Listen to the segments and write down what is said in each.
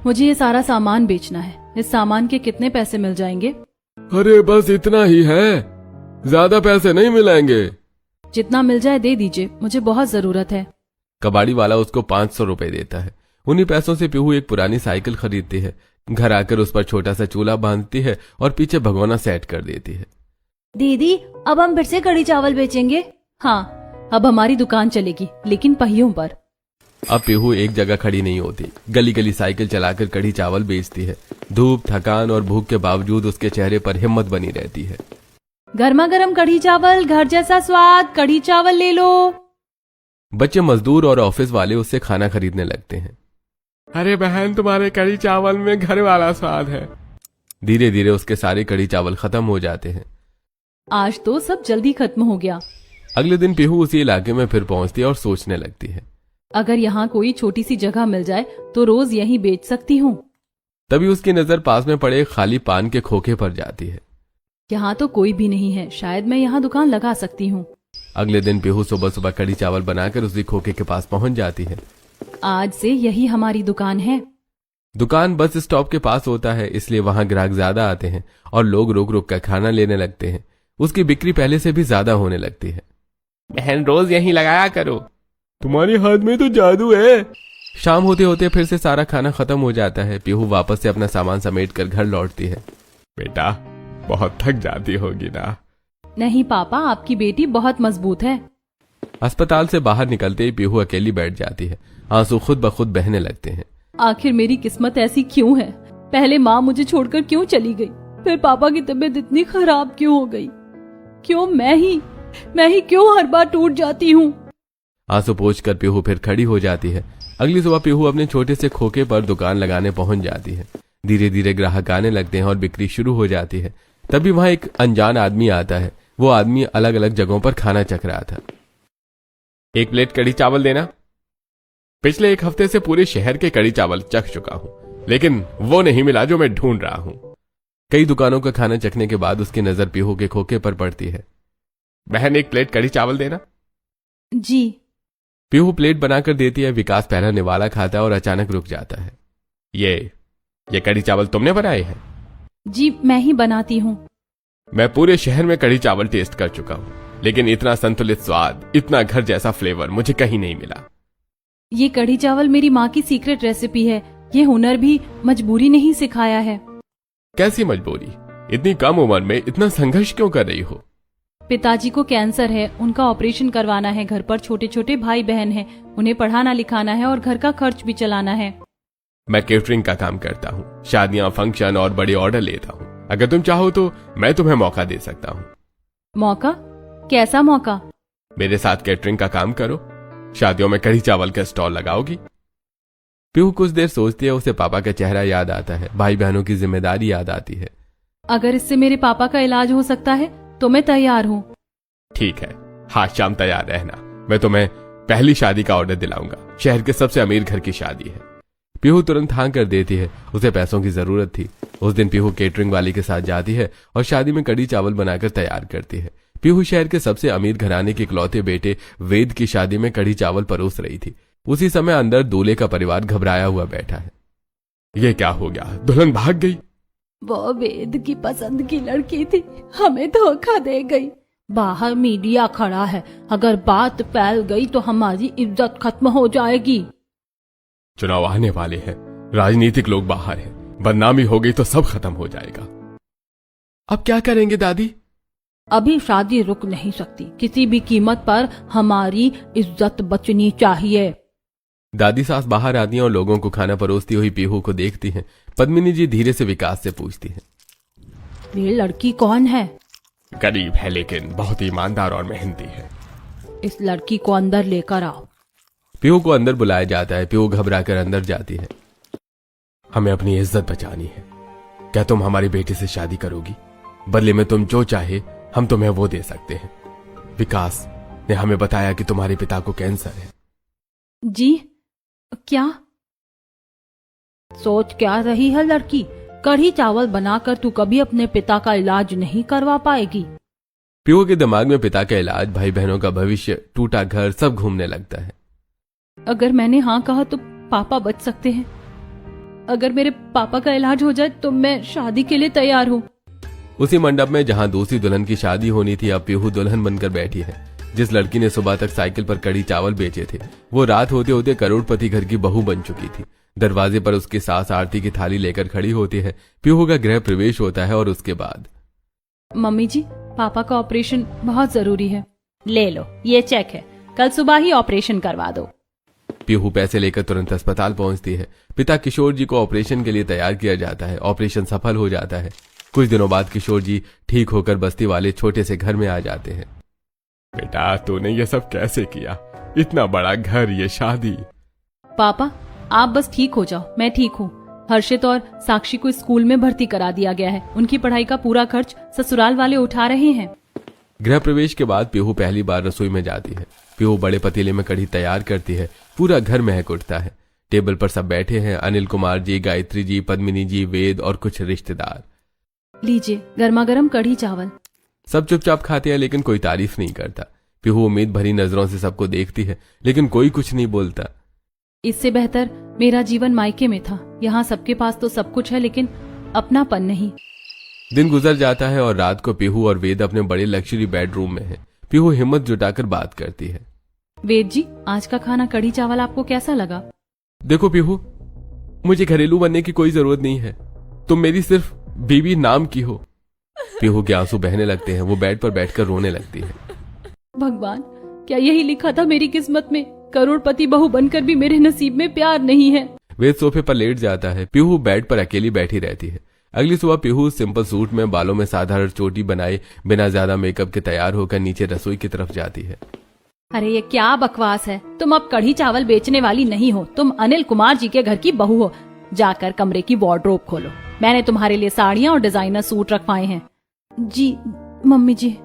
मुझे ये सारा सामान बेचना है। इस सामान के कितने पैसे मिल जाएंगे? अरे बस इतना ही है, ज्यादा पैसे नहीं मिलेंगे। जितना मिल जाए दे दीजिए, मुझे बहुत जरूरत है। कबाड़ी वाला उसको 500 रुपए देता है। उन्हीं पैसों से पीहू एक पुरानी साइकिल खरीदती है। घर आकर उस पर छोटा सा चूल्हा बांधती है और पीछे भगोना सेट कर देती है। दीदी, अब हम फिर से कढ़ी चावल बेचेंगे? हाँ, अब हमारी दुकान चलेगी, लेकिन पहियों पर। अब पीहू एक जगह खड़ी नहीं होती, गली गली साइकिल चलाकर कढ़ी चावल बेचती है। धूप, थकान और भूख के बावजूद उसके चेहरे पर हिम्मत बनी रहती है। गर्मा गर्म कढ़ी चावल, घर जैसा स्वाद, कढ़ी चावल ले लो। बच्चे, मजदूर और ऑफिस वाले उससे खाना खरीदने लगते हैं। अरे बहन, तुम्हारे कढ़ी चावल में घर वाला स्वाद है। धीरे धीरे उसके सारे कढ़ी चावल खत्म हो जाते हैं। आज तो सब जल्दी खत्म हो गया। अगले दिन पीहू उसी इलाके में फिर पहुंचती है और सोचने लगती है, अगर यहाँ कोई छोटी सी जगह मिल जाए तो रोज यहीं बेच सकती हूँ। तभी उसकी नजर पास में पड़े एक खाली पान के खोखे पर जाती है। यहाँ तो कोई भी नहीं है, शायद मैं यहाँ दुकान लगा सकती हूँ। अगले दिन पीहू सुबह सुबह कढ़ी चावल बनाकर उसी खोखे के पास पहुंच जाती है। आज से यही हमारी दुकान है। दुकान बस स्टॉप के पास होता है, इसलिए वहां ग्राहक ज्यादा आते हैं और लोग रुक रुक कर खाना लेने लगते हैं। उसकी बिक्री पहले से भी ज्यादा होने लगती है। बहन, रोज यहीं लगाया करो, तुम्हारे हाथ में तो जादू है। शाम होते होते फिर से सारा खाना खत्म हो जाता है। पीहू वापस से अपना सामान समेट कर घर लौटती है। बेटा, बहुत थक जाती होगी ना? नहीं पापा, आपकी बेटी बहुत मजबूत है। अस्पताल से बाहर निकलते ही पीहू अकेली बैठ जाती है। आंसू खुद ब खुद बहने लगते हैं। आखिर मेरी किस्मत ऐसी क्यों है? पहले माँ मुझे छोड़कर क्यों चली गई? फिर पापा की तबीयत इतनी खराब क्यों हो गई? क्यों मैं ही क्यों हर बार टूट जाती हूँ? आंसू पोंछकर पीहू फिर खड़ी हो जाती है। अगली सुबह पीहू अपने छोटे से खोखे पर दुकान लगाने पहुंच जाती है। धीरे धीरे ग्राहक आने लगते हैं और बिक्री शुरू हो जाती है। तभी वहां एक अनजान आदमी आता है। वो आदमी अलग अलग जगहों पर खाना चख रहा था। एक प्लेट कढ़ी चावल देना। पिछले एक हफ्ते से पूरे शहर के कढ़ी चावल चख चुका हूं, लेकिन वो नहीं मिला जो मैं ढूंढ रहा हूं। कई दुकानों का खाना चखने के बाद उसकी नजर पीहू के खोखे पर पड़ती है। बहन, एक प्लेट कढ़ी चावल देना। जी। पीहू प्लेट बनाकर देती है। विकास पहला निवाला खाता है और अचानक रुक जाता है। ये कढ़ी चावल तुमने बनाए हैं? जी, मैं ही बनाती हूँ। मैं पूरे शहर में कढ़ी चावल टेस्ट कर चुका हूँ, लेकिन इतना संतुलित स्वाद, इतना घर जैसा फ्लेवर मुझे कहीं नहीं मिला। ये कढ़ी चावल मेरी माँ की सीक्रेट रेसिपी है। ये हुनर भी मजबूरी ने ही सिखाया है। कैसी मजबूरी? इतनी कम उम्र में इतना संघर्ष क्यों कर रही हो? पिताजी को कैंसर है, उनका ऑपरेशन करवाना है। घर पर छोटे छोटे भाई बहन हैं, उन्हें पढ़ाना लिखाना है और घर का खर्च भी चलाना है। मैं केटरिंग का काम करता हूँ, शादियां, फंक्शन और बड़े ऑर्डर लेता हूँ। अगर तुम चाहो तो मैं तुम्हें मौका दे सकता हूँ। मौका? कैसा मौका? मेरे साथ केटरिंग का काम करो, शादियों में कढ़ी चावल का स्टॉल लगाओगी। पीहू कुछ देर सोचती है। उसे पापा का चेहरा याद आता है, भाई बहनों की जिम्मेदारी याद आती है। अगर इससे मेरे पापा का इलाज हो सकता है तो मैं तैयार हूँ। ठीक है, आज शाम तैयार रहना। मैं तुम्हें पहली शादी का ऑर्डर दिलाऊंगा। शहर के सबसे अमीर घर की शादी है। पीहू तुरंत हाँ कर देती है। उसे पैसों की जरूरत थी। उस दिन पीहू केटरिंग वाली के साथ जाती है और शादी में कढ़ी चावल बनाकर तैयार करती है। पीहू शहर के सबसे अमीर घराने के इकलौते बेटे वेद की शादी में कढ़ी चावल परोस रही थी। उसी समय अंदर दूल्हे का परिवार घबराया हुआ बैठा है। ये क्या हो गया? दुल्हन भाग गई? वो वेद की पसंद की लड़की थी, हमें धोखा दे गई। बाहर मीडिया खड़ा है, अगर बात फैल गई तो हमारी इज्जत खत्म हो जाएगी। चुनाव आने वाले हैं, राजनीतिक लोग बाहर हैं, बदनामी हो गई तो सब खत्म हो जाएगा। अब क्या करेंगे दादी? अभी शादी रुक नहीं सकती, किसी भी कीमत पर हमारी इज्जत बचनी चाहिए। दादी सास बाहर आती हैं और लोगों को खाना परोसती हुई पीहू को देखती हैं। पद्मिनी जी धीरे से विकास से पूछती हैं, ये लड़की कौन है? गरीब है लेकिन बहुत ईमानदार और मेहनती है। इस लड़की को अंदर लेकर आओ। पीहू को अंदर बुलाया जाता है। पीहू घबरा कर अंदर जाती है। हमें अपनी इज्जत बचानी है। क्या तुम हमारी बेटी से शादी करोगी? बदले में तुम जो चाहे हम तुम्हें वो दे सकते हैं। विकास ने हमें बताया कि तुम्हारे पिता को कैंसर है। जी? क्या सोच क्या रही है लड़की? कढ़ी चावल बनाकर तू कभी अपने पिता का इलाज नहीं करवा पाएगी। पीहू के दिमाग में पिता का इलाज, भाई बहनों का भविष्य, टूटा घर सब घूमने लगता है। अगर मैंने हाँ कहा तो पापा बच सकते हैं। अगर मेरे पापा का इलाज हो जाए तो मैं शादी के लिए तैयार हूँ। उसी मंडप में जहां दूसरी दुल्हन की शादी होनी थी, अब पीहू दुल्हन बनकर बैठी है। जिस लड़की ने सुबह तक साइकिल पर कड़ी चावल बेचे थे, वो रात होते होते करोड़पति घर की बहू बन चुकी थी। दरवाजे पर उसकी सास आरती की थाली लेकर खड़ी होती है। पीहू का गृह प्रवेश होता है और उसके बाद मम्मी जी, पापा का ऑपरेशन बहुत जरूरी है। ले लो, ये चेक है, कल सुबह ही ऑपरेशन करवा दो। पीहू पैसे लेकर तुरंत अस्पताल पहुंचती है। पिता किशोर जी को ऑपरेशन के लिए तैयार किया जाता है। ऑपरेशन सफल हो जाता है। कुछ दिनों बाद किशोर जी ठीक होकर बस्ती वाले छोटे से घर में आ जाते हैं। बेटा, तूने ये सब कैसे किया? इतना बड़ा घर, ये शादी। पापा, आप बस ठीक हो जाओ, मैं ठीक हूँ। हर्षित और साक्षी को स्कूल में भर्ती करा दिया गया है। उनकी पढ़ाई का पूरा खर्च ससुराल वाले उठा रहे हैं। गृह प्रवेश के बाद पीहू पहली बार रसोई में जाती है। पीहू बड़े पतीले में कढ़ी तैयार करती है। पूरा घर महक उठता है। टेबल पर सब बैठे हैं, अनिल कुमार जी, गायत्री जी, पद्मिनी जी, वेद और कुछ रिश्तेदार। लीजिए गर्मा गर्म कढ़ी चावल। सब चुपचाप खाते हैं, लेकिन कोई तारीफ नहीं करता। पीहू उम्मीद भरी नजरों से सबको देखती है, लेकिन कोई कुछ नहीं बोलता। इससे बेहतर मेरा जीवन मायके में था। यहाँ सबके पास तो सब कुछ है, लेकिन अपनापन नहीं। दिन गुजर जाता है और रात को पीहू और वेद अपने बड़े लग्जरी बेडरूम में हैं। पीहू हिम्मत जुटाकर बात करती है। वेद जी, आज का खाना कढ़ी चावल आपको कैसा लगा? देखो पीहू, मुझे घरेलू बनने की कोई जरूरत नहीं है। तुम मेरी सिर्फ बीवी नाम की हो। पीहू के आंसू बहने लगते हैं। वो बेड पर बैठकर रोने लगती है। भगवान, क्या यही लिखा था मेरी किस्मत में? करोड़पति बहू बनकर भी मेरे नसीब में प्यार नहीं है। वेद सोफे पर लेट जाता है। पीहू बेड पर अकेली बैठी रहती है। अगली सुबह पीहू सिंपल सूट में, बालों में साधारण चोटी बनाए, बिना ज्यादा मेकअप के तैयार होकर नीचे रसोई की तरफ जाती है। अरे ये क्या बकवास है? तुम अब कढ़ी चावल बेचने वाली नहीं हो, तुम अनिल कुमार जी के घर की बहू हो। जाकर कमरे की वार्डरोब खोलो, मैंने तुम्हारे लिए साड़ियाँ और डिजाइनर सूट रखवाए हैं। जी मम्मी जी।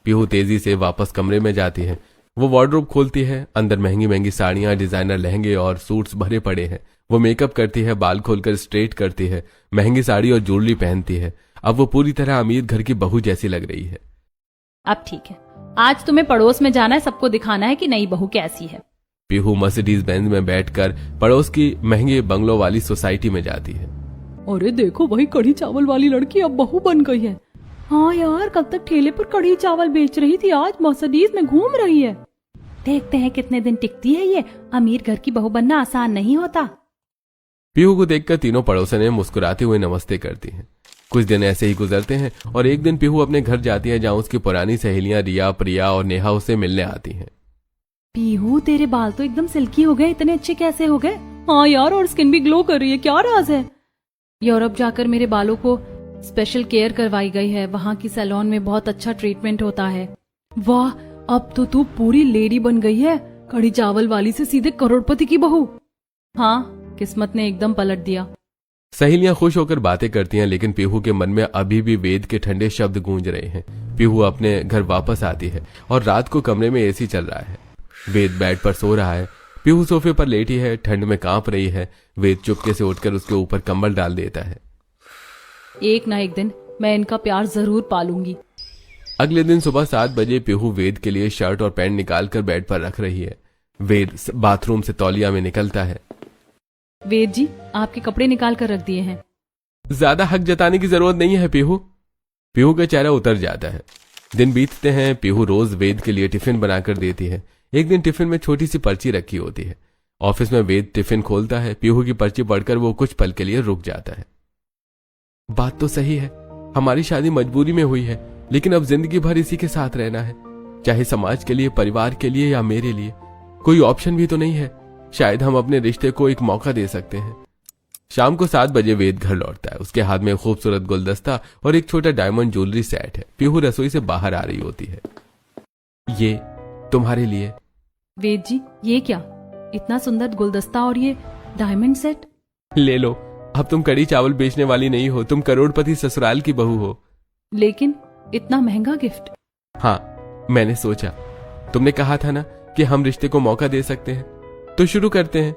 पीहू तेजी से वापस कमरे में जाती है। वो वार्डरोब खोलती है। अंदर महंगी महंगी साड़ियाँ, डिजाइनर लहंगे और सूट्स भरे पड़े हैं। वो मेकअप करती है, बाल खोलकर स्ट्रेट करती है, महंगी साड़ी और ज्वेलरी पहनती है। अब वो पूरी तरह अमीर घर की बहू जैसी लग रही है। अब ठीक है, आज तुम्हें पड़ोस में जाना है, सबको दिखाना है कि नई बहू कैसी है। पीहू मर्सिडीज बेंज में बैठकर पड़ोस की महंगे बंगलों वाली सोसाइटी में जाती है। अरे देखो, वही कढ़ी चावल वाली लड़की अब बहू बन गई है। हाँ यार, कल तक ठेले पर कढ़ी चावल बेच रही थी, आज मर्सिडीज में घूम रही है। देखते हैं कितने दिन टिकती है ये। अमीर घर की बहू बनना आसान नहीं होता। पीहू को देखकर तीनों पड़ोसनें मुस्कुराते हुए नमस्ते करती हैं। कुछ दिन ऐसे ही गुजरते हैं और एक दिन पीहू अपने घर जाती है, जहां उसकी पुरानी सहेलियां रिया, प्रिया और नेहा उसे मिलने आती हैं। पीहू, तेरे बाल तो एकदम सिल्की हो गए, इतने अच्छे कैसे हो गए? हाँ यार, और स्किन भी ग्लो कर रही है, क्या राज है? यूरोप जाकर मेरे बालों को स्पेशल केयर करवाई गई है। वहाँ की सैलून में बहुत अच्छा ट्रीटमेंट होता है। वाह, अब तो तू पूरी लेडी बन गई है, कढ़ी चावल वाली से सीधे करोड़पति की बहू। हाँ, किस्मत ने एकदम पलट दिया। सहेलियां खुश होकर बातें करती हैं, लेकिन पीहू के मन में अभी भी वेद के ठंडे शब्द गूंज रहे हैं। पीहू अपने घर वापस आती है और रात को कमरे में एसी चल रहा है। वेद बेड पर सो रहा है। पीहू सोफे पर लेटी है, ठंड में कांप रही है। वेद चुपके से उठकर उसके ऊपर कंबल डाल देता है। एक ना एक दिन मैं इनका प्यार जरूर पालूंगी। अगले दिन सुबह 7 बजे पीहू वेद के लिए शर्ट और पैंट निकालकर बेड पर रख रही है। वेद बाथरूम से तौलिया में निकलता है। वेद जी, आपके कपड़े निकाल कर रख दिए हैं। ज्यादा हक जताने की जरूरत नहीं है पीहू। पीहू का चेहरा उतर जाता है। दिन बीतते हैं। पीहू रोज वेद के लिए टिफिन बनाकर देती है। एक दिन टिफिन में छोटी सी पर्ची रखी होती है। ऑफिस में वेद टिफिन खोलता है। पीहू की पर्ची पढ़कर वो कुछ पल के लिए रुक जाता है। बात तो सही है, हमारी शादी मजबूरी में हुई है, लेकिन अब जिंदगी भर इसी के साथ रहना है, चाहे समाज के लिए, परिवार के लिए या मेरे लिए। कोई ऑप्शन भी तो नहीं है। शायद हम अपने रिश्ते को एक मौका दे सकते हैं। शाम को 7 बजे वेद घर लौटता है। उसके हाथ में खूबसूरत गुलदस्ता और एक छोटा डायमंड ज्वेलरी सेट है। पीहू रसोई से बाहर आ रही होती है। ये तुम्हारे लिए। वेद जी, ये क्या? इतना सुंदर गुलदस्ता और ये डायमंड सेट? ले लो, अब तुम कढ़ी चावल बेचने वाली नहीं हो, तुम करोड़पति ससुराल की बहू हो। लेकिन इतना महंगा गिफ्ट? हाँ, मैंने सोचा, तुमने कहा था ना कि हम रिश्ते को मौका दे सकते हैं, तो शुरू करते हैं।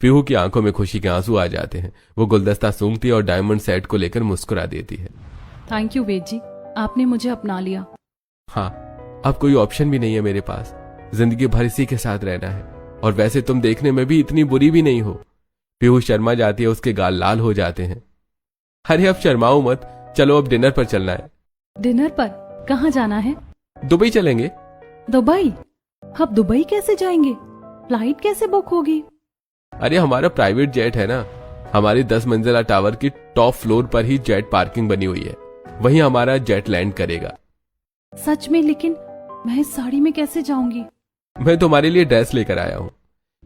पीहू की आंखों में खुशी के आंसू आ जाते हैं। वो गुलदस्ता सूंघती है और डायमंड सेट को लेकर मुस्कुरा देती है। थैंक यू वेद जी, आपने मुझे अपना लिया। हाँ, अब कोई ऑप्शन भी नहीं है मेरे पास। जिंदगी भर इसी के साथ रहना है। और वैसे तुम देखने में भी इतनी बुरी भी नहीं हो। पीहू शर्मा जाती है, उसके गाल लाल हो जाते हैं। अरे अब शर्माओ मत, चलो अब डिनर पर चलना है। डिनर पर? कहाँ जाना है? दुबई चलेंगे। दुबई? अब दुबई कैसे जाएंगे? फ्लाइट कैसे बुक होगी? अरे हमारा प्राइवेट जेट है ना, हमारी 10 मंजिला टावर की टॉप फ्लोर पर ही जेट पार्किंग बनी हुई है, वहीं हमारा जेट लैंड करेगा। सच में? लेकिन मैं इस साड़ी में कैसे जाऊंगी? मैं तुम्हारे लिए ड्रेस लेकर आया हूँ।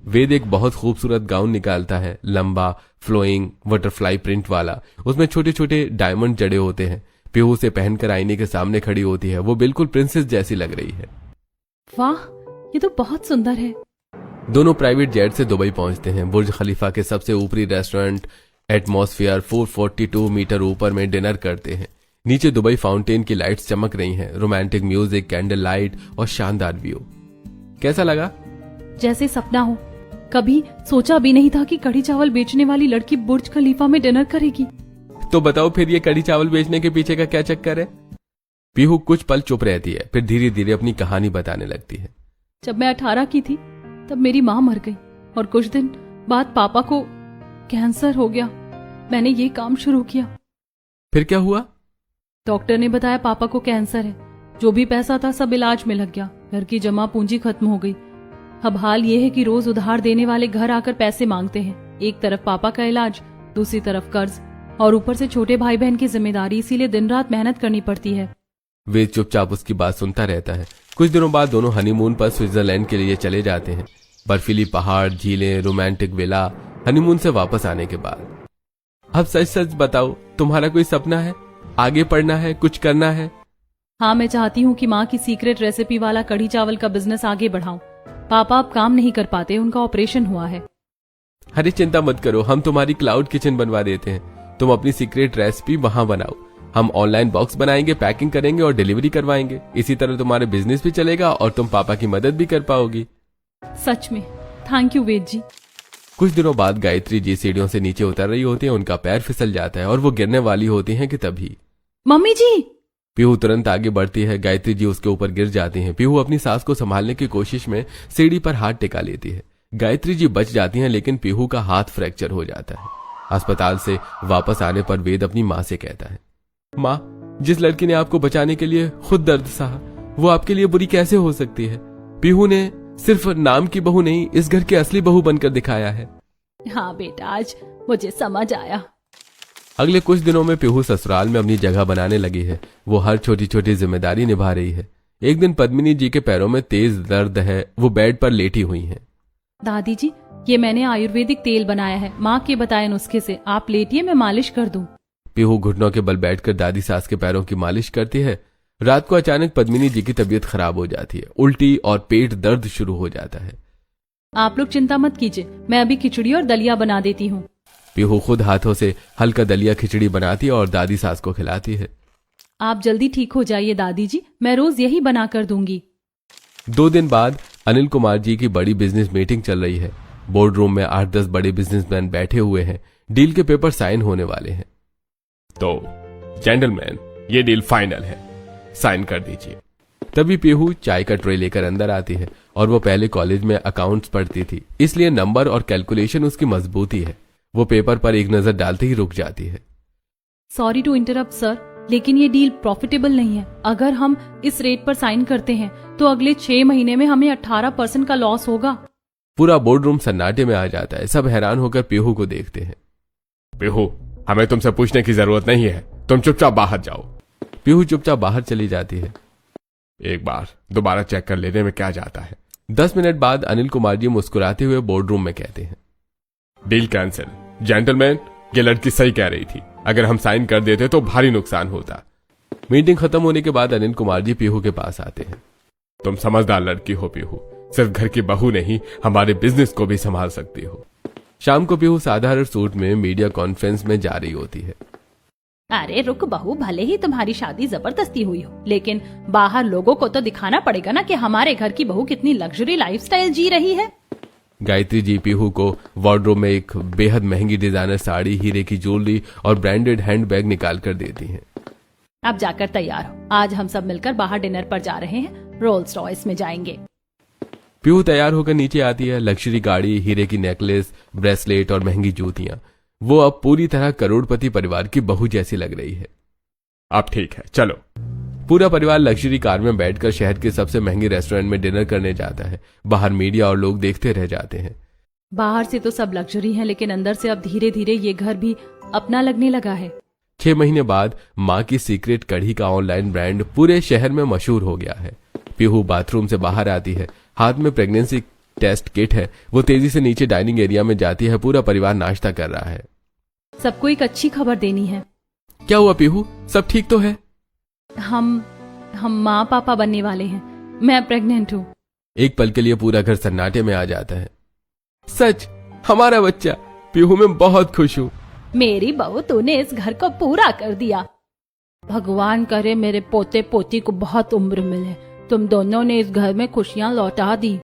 वेद एक बहुत खूबसूरत गाउन निकालता है, लंबा, फ्लोइंग, बटरफ्लाई प्रिंट वाला। उसमें छोटे छोटे डायमंड जड़े होते हैं। पीहू उसे पहनकर आईने के सामने खड़ी होती है। वो बिल्कुल प्रिंसेस जैसी लग रही है। वाह, ये तो बहुत सुंदर है। दोनों प्राइवेट जेट से दुबई पहुंचते हैं। बुर्ज खलीफा के सबसे ऊपरी रेस्टोरेंट एटमॉस्फेयर 442 मीटर ऊपर में डिनर करते हैं। नीचे दुबई फाउंटेन की लाइट्स चमक रही हैं। रोमांटिक म्यूजिक, कैंडल लाइट और शानदार व्यू। कैसा लगा? जैसे सपना हो। कभी सोचा भी नहीं था कि कढ़ी चावल बेचने वाली लड़की बुर्ज खलीफा में डिनर करेगी। तो बताओ फिर ये कढ़ी चावल बेचने के पीछे का क्या चक्कर है? पीहू कुछ पल चुप रहती है, फिर धीरे धीरे अपनी कहानी बताने लगती है। जब मैं 18 की थी तब मेरी माँ मर गई और कुछ दिन बाद पापा को कैंसर हो गया। मैंने ये काम शुरू किया। फिर क्या हुआ? डॉक्टर ने बताया पापा को कैंसर है। जो भी पैसा था सब इलाज में लग गया। घर की जमा पूंजी खत्म हो गई। अब हाल ये है कि रोज उधार देने वाले घर आकर पैसे मांगते हैं। एक तरफ पापा का इलाज, दूसरी तरफ कर्ज और ऊपर से छोटे भाई बहन की जिम्मेदारी, इसीलिए दिन रात मेहनत करनी पड़ती है। वे चुपचाप उसकी बात सुनता रहता है। कुछ दिनों बाद दोनों हनीमून पर स्विट्जरलैंड के लिए चले जाते हैं। बर्फीली पहाड़, झीलें, रोमांटिक विला। हनीमून से वापस आने के बाद अब सच सच बताओ, तुम्हारा कोई सपना है? आगे पढ़ना है, कुछ करना है? हाँ, मैं चाहती हूँ कि माँ की सीक्रेट रेसिपी वाला कढ़ी चावल का बिजनेस आगे बढ़ाऊं। पापा अब काम नहीं कर पाते, उनका ऑपरेशन हुआ है। अरे चिंता मत करो, हम तुम्हारी क्लाउड किचन बनवा देते हैं। तुम अपनी सीक्रेट रेसिपी वहां बनाओ। हम ऑनलाइन बॉक्स बनाएंगे, पैकिंग करेंगे और डिलीवरी करवाएंगे। इसी तरह तुम्हारे बिजनेस भी चलेगा और तुम पापा की मदद भी कर पाओगी। सच में? थैंक यू वेद जी। कुछ दिनों बाद गायत्री जी सीढ़ियों से नीचे उतर रही होती है। उनका पैर फिसल जाता है और वो गिरने वाली होती हैं कि तभी मम्मी जी! पीहू तुरंत आगे बढ़ती है। गायत्री जी उसके ऊपर गिर जाती हैं। पीहू अपनी सास को संभालने की कोशिश में सीढ़ी पर हाथ टिका लेती है। गायत्री जी बच जाती हैं, लेकिन पीहू का हाथ फ्रैक्चर हो जाता है। अस्पताल से वापस आने पर वेद अपनी माँ से कहता है, माँ, जिस लड़की ने आपको बचाने के लिए खुद दर्द सहा, वो आपके लिए बुरी कैसे हो सकती है? पीहू ने सिर्फ नाम की बहू नहीं, इस घर की असली बहू बनकर दिखाया है। हाँ बेटा, आज मुझे समझ आया। अगले कुछ दिनों में पीहू ससुराल में अपनी जगह बनाने लगी है। वो हर छोटी छोटी जिम्मेदारी निभा रही है। एक दिन पद्मिनी जी के पैरों में तेज दर्द है। वो बेड पर लेटी हुई हैं। दादी जी, ये मैंने आयुर्वेदिक तेल बनाया है, माँ के बताए नुस्खे से। आप लेटिए, मैं मालिश कर दूं। पीहू घुटनों के बल बैठकर दादी सास के पैरों की मालिश करती है। रात को अचानक पद्मिनी जी की तबीयत खराब हो जाती है। उल्टी और पेट दर्द शुरू हो जाता है। आप लोग चिंता मत कीजिए, मैं अभी खिचड़ी और दलिया बना देती हूँ। पीहू खुद हाथों से हल्का दलिया खिचड़ी बनाती है और दादी सास को खिलाती है। आप जल्दी ठीक हो जाइए दादी जी, मैं रोज यही बना कर दूंगी। 2 दिन बाद अनिल कुमार जी की बड़ी बिजनेस मीटिंग चल रही है। बोर्ड रूम में 8-10 बड़े बिजनेसमैन बैठे हुए हैं। डील के पेपर साइन होने वाले हैं। तो जेंटलमैन, ये डील फाइनल है, साइन कर दीजिए। तभी पीहू चाय का ट्रे लेकर अंदर आती है और वो पहले कॉलेज में अकाउंट्स पढ़ती थी, इसलिए नंबर और कैलकुलेशन उसकी मजबूती है। वो पेपर पर एक नजर डालते ही रुक जाती है। सॉरी टू इंटरप्ट सर, लेकिन ये डील प्रॉफिटेबल नहीं है। अगर हम इस रेट पर साइन करते हैं तो अगले 6 महीने में हमें 18% का लॉस होगा। पूरा बोर्ड रूम सन्नाटे में आ जाता है। सब हैरान होकर पीहू को देखते हैं। पीहू, हमें तुमसे पूछने की जरूरत नहीं है, तुम चुपचाप बाहर जाओ। पीहू चुपचाप बाहर चली जाती है। एक बार दोबारा चेक कर लेने में क्या जाता है। 10 मिनट बाद अनिल कुमार जी मुस्कुराते हुए बोर्ड रूम में कहते हैं, डील कैंसिल। जेंटलमैन, ये लड़की सही कह रही थी, अगर हम साइन कर देते तो भारी नुकसान होता। मीटिंग खत्म होने के बाद अनिल कुमार जी पीहू के पास आते हैं। तुम समझदार लड़की हो पीहू, सिर्फ घर की बहू नहीं, हमारे बिजनेस को भी संभाल सकती हो। शाम को पीहू साधारण सूट में मीडिया कॉन्फ्रेंस में जा रही होती है। अरे रुक बहू, भले ही तुम्हारी शादी जबरदस्ती हुई हो, लेकिन बाहर लोगों को तो दिखाना पड़ेगा ना कि हमारे घर की बहू कितनी लग्जरी लाइफस्टाइल जी रही है। गायत्री जी पीहू को वार्डरोब में एक बेहद महंगी डिजाइनर साड़ी, हीरे की ज्वेलरी और ब्रांडेड हैंडबैग निकाल कर देती हैं। अब जाकर तैयार हो, आज हम सब मिलकर बाहर डिनर पर जा रहे हैं। रोल्स रॉयस में जाएंगे। पीहू तैयार होकर नीचे आती है। लग्जरी गाड़ी, हीरे की नेकलेस, ब्रेसलेट और महंगी जूतियां। वो अब पूरी तरह करोड़पति परिवार की बहू जैसी लग रही है। अब ठीक है, चलो। पूरा परिवार लग्जरी कार में बैठकर शहर के सबसे महंगे रेस्टोरेंट में डिनर करने जाता है। बाहर मीडिया और लोग देखते रह जाते हैं। बाहर से तो सब लग्जरी है, लेकिन अंदर से अब धीरे धीरे ये घर भी अपना लगने लगा है। 6 महीने बाद माँ की सीक्रेट कढ़ी का ऑनलाइन ब्रांड पूरे शहर में मशहूर हो गया है। पीहू बाथरूम से बाहर आती है। हाथ में प्रेगनेंसी टेस्ट किट है। वो तेजी से नीचे डाइनिंग एरिया में जाती है। पूरा परिवार नाश्ता कर रहा है। सबको एक अच्छी खबर देनी है। क्या हुआ पीहू, सब ठीक तो है? हम माँ पापा बनने वाले हैं। मैं प्रेग्नेंट हूँ। एक पल के लिए पूरा घर सन्नाटे में आ जाता है। सच, हमारा बच्चा? पीहू, मैं बहुत खुश हूँ। मेरी बहू, तूने इस घर को पूरा कर दिया। भगवान करे मेरे पोते पोती को बहुत उम्र मिले। तुम दोनों ने इस घर में खुशियां लौटा दी।